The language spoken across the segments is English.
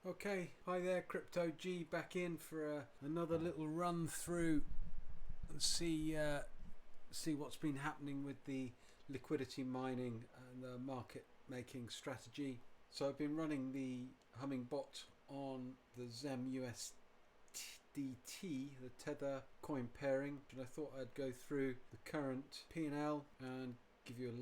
Okay, hi there, Crypto G, back in for another little run through and see what's been happening with the liquidity mining and the market making strategy. So I've been running the HummingBot on the ZEM USDT, the Tether coin pairing, and I thought I'd go through the current P&L and give you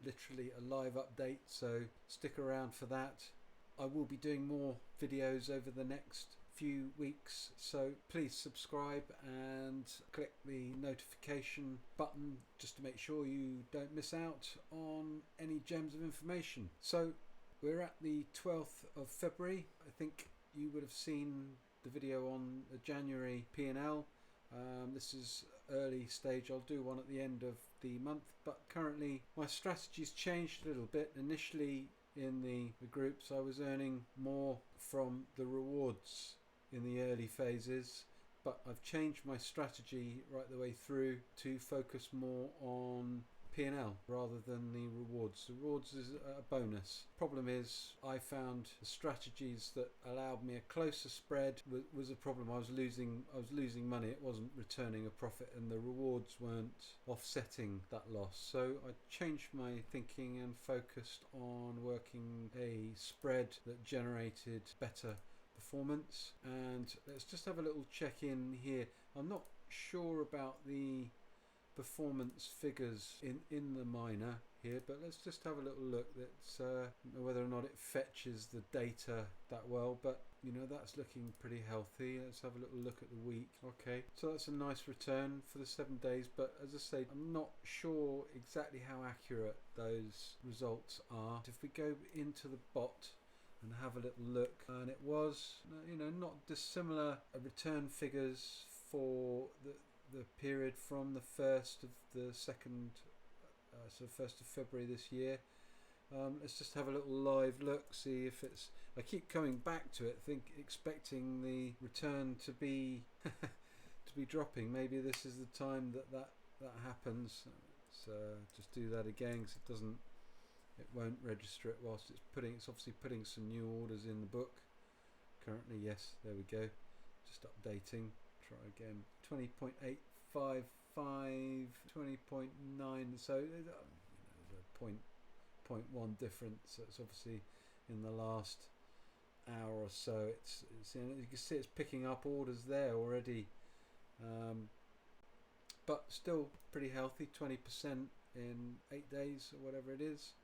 literally a live update, so stick around for that. I will be doing more videos over the next few weeks, so please subscribe and click the notification button just to make sure you don't miss out on any gems of information. So we're at the 12th of February. I think you would have seen the video on the January P&L. This is early stage. I'll do one at the end of the month, but currently my strategy's changed a little bit. Initially in the groups I was earning more from the rewards in the early phases, but I've changed my strategy right the way through to focus more on P&L rather than the rewards. The rewards is a bonus. Problem is, I found the strategies that allowed me a closer spread was a problem. I was losing money. It wasn't returning a profit, and the rewards weren't offsetting that loss. So I changed my thinking and focused on working a spread that generated better performance. And let's just have a little check in here. I'm not sure about the performance figures in the miner here, but let's just have a little look. That's whether or not it fetches the data that well, but that's looking pretty healthy. Let's have a little look at the week. Okay, so that's a nice return for the 7 days, but as I say, I'm not sure exactly how accurate those results are. If we go into the bot and have a little look, and it was not dissimilar return figures for the period from the 1st of the 2nd, so 1st of February this year. Let's just have a little live look, see if it's. I keep coming back to it, expecting the return to be to be dropping. Maybe this is the time that happens. Let's just do that again, because it won't register it whilst it's obviously putting some new orders in the book currently. Yes, there we go, just updating. Try again. 20.855, 20.9, so there's a 0.1 difference. So it's obviously in the last hour or so. It's you can see it's picking up orders there already, but still pretty healthy. 20% in 8 days or whatever it is.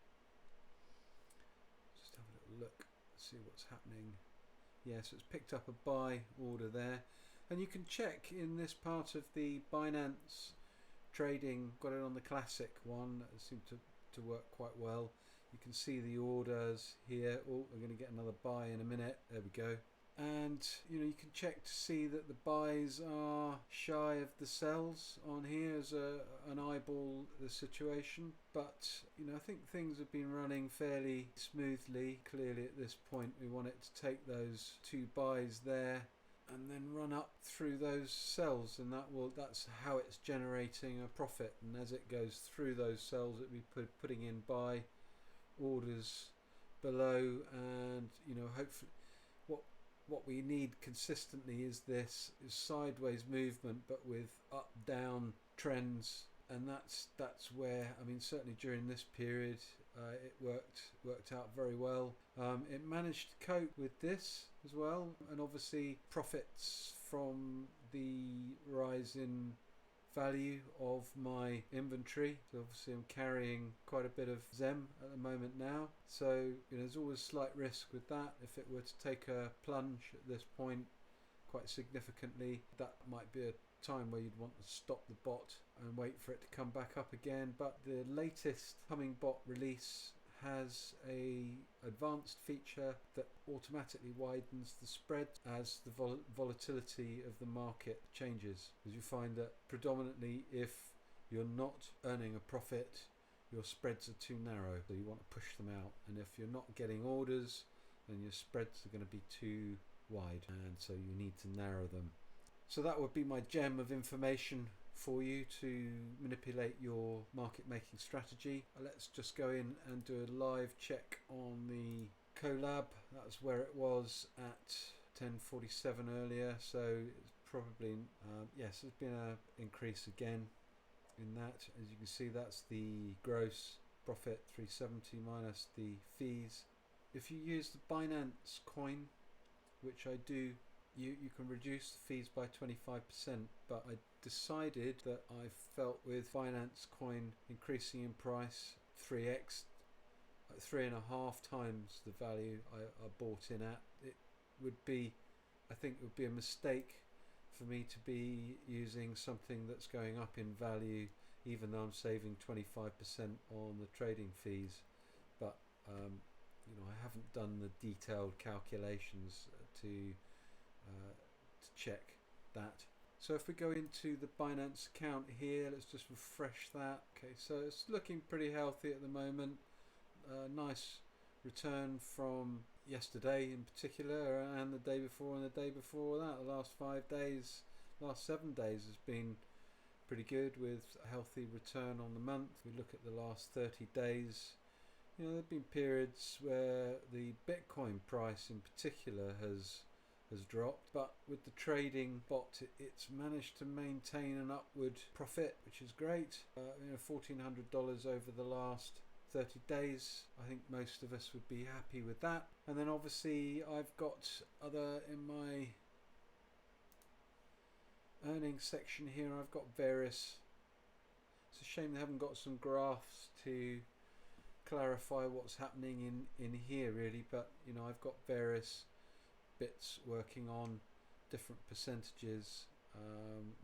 Just have a little look, see what's happening. Yeah, so it's picked up a buy order there. And you can check in this part of the Binance trading, got it on the classic one, it seemed to work quite well. You can see the orders here. Oh, we're going to get another buy in a minute. There we go. And you can check to see that the buys are shy of the sells on here as an eyeball the situation. But I think things have been running fairly smoothly. Clearly at this point we want it to take those two buys there and then run up through those cells, and that's how it's generating a profit. And as it goes through those cells, it'll be putting in buy orders below, and hopefully what we need consistently is sideways movement, but with up down trends. And that's where, certainly during this period, it worked out very well. It managed to cope with this as well, and obviously profits from the rise in value of my inventory. So obviously I'm carrying quite a bit of ZEM at the moment now. So there's always slight risk with that. If it were to take a plunge at this point quite significantly, that might be a time where you'd want to stop the bot and wait for it to come back up again. But the latest HummingBot release has a advanced feature that automatically widens the spread as the volatility of the market changes, because you find that predominantly if you're not earning a profit, your spreads are too narrow, so you want to push them out. And if you're not getting orders, then your spreads are going to be too wide, and so you need to narrow them. So that would be my gem of information for you to manipulate your market making strategy. Let's just go in and do a live check on the CoLab, that's where it was at 10.47 earlier, so it's probably yes, there's been an increase again in that. As you can see, that's the gross profit, 370 minus the fees. If you use the Binance coin, which I do, you can reduce the fees by 25%, but I decided that I felt with Binance coin increasing in price 3x, 3.5 times the value I bought in at, it would be, I think it would be a mistake for me to be using something that's going up in value, even though I'm saving 25% on the trading fees. But you know, I haven't done the detailed calculations to check that. So if we go into the Binance account here, let's just refresh that. Okay, so it's looking pretty healthy at the moment. Nice return from yesterday in particular, and the day before and the day before that. The last 5 days, last 7 days has been pretty good with a healthy return on the month. We look at the last 30 days, you know, there have been periods where the Bitcoin price in particular has dropped, but with the trading bot it's managed to maintain an upward profit, which is great. You know, $1,400 over the last 30 days. I think most of us would be happy with that. And then obviously I've got other, in my earnings section here, I've got various, it's a shame they haven't got some graphs to clarify what's happening in here really, but you know, I've got various bits working on different percentages,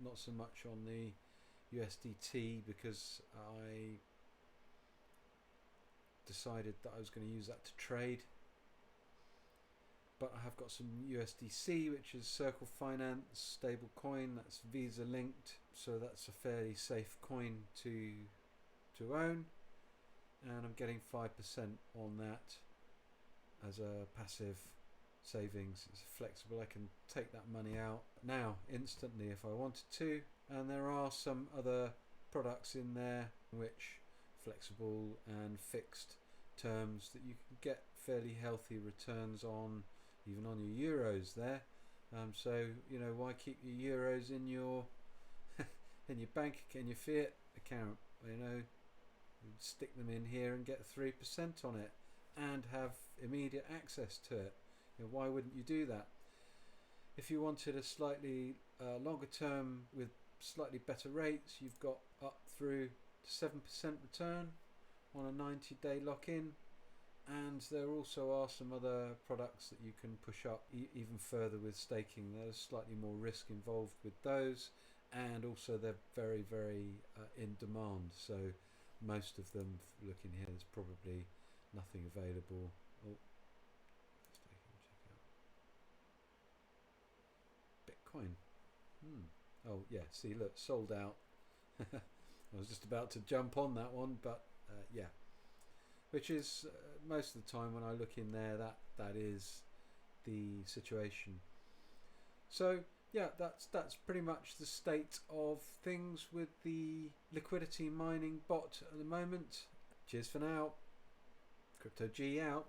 not so much on the USDT because I decided that I was going to use that to trade, but I have got some USDC, which is Circle Finance stable coin, that's Visa linked, so that's a fairly safe coin to own, and I'm getting 5% on that as a passive savings. It's flexible, I can take that money out now instantly if I wanted to, and there are some other products in there which flexible and fixed terms that you can get fairly healthy returns on, even on your euros there. So you know, why keep your euros in your in your bank, in your fiat account? You know, stick them in here and get 3% on it and have immediate access to it. You know, why wouldn't you do that? If you wanted a slightly longer term with slightly better rates, you've got up through 7% return on a 90-day lock-in, and there also are some other products that you can push up even further with staking. There's slightly more risk involved with those, and also they're very, very in demand, so most of them, looking here, there's probably nothing available. Oh, Bitcoin. Oh yeah, see, look, sold out. I was just about to jump on that one, but yeah, which is most of the time when I look in there, that is the situation. So yeah, that's pretty much the state of things with the liquidity mining bot at the moment. Cheers for now. Crypto G out.